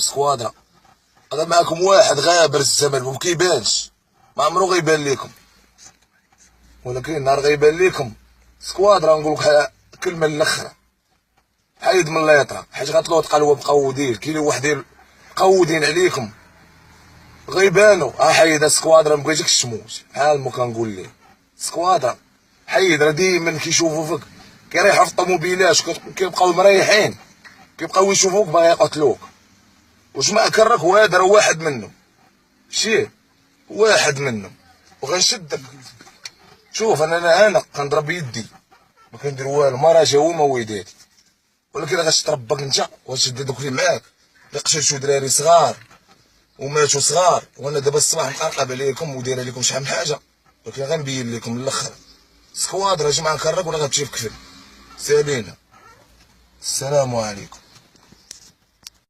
وسكوادرا. هذا معكم واحد غابر الزمن وما كيبانش، ما عمرو غيبان لكم، ولكن نهار غيبان لكم سكوادرا. نقول لك كلمه الاخر، حيد من الليطره حيت غتلوط قلوه مقودين، كاين وحدين مقودين عليكم غيبانوا. حيد سكوادرا، ما بغيتكش تموت بحال ما كنقول ليه. سكوادرا حيد، راه ديما كيشوفوا فيك كيريحوا في الطوموبيلات، كيبقاو مريحين، كيبقاو يشوفوك باغي يقتلوك. واش ما اكرهك؟ وهذا راه واحد منهم، شي واحد منهم وغنشدك. شوف انا كنضرب بيدي، ما كندير والو، ما راجع هو ما وليداتي، ولكن غتتربك انت وتشد دوك اللي معاك اللي قتلتو دراري صغار وماتوا صغار. وانا دابا الصباح مقرقب عليكم وداير عليكم شحال من حاجه، ولكن غنبين لكم الاخر. سكوادرا جماعه نكرك ولا غتمشي في كفل. سالينا، السلام عليكم.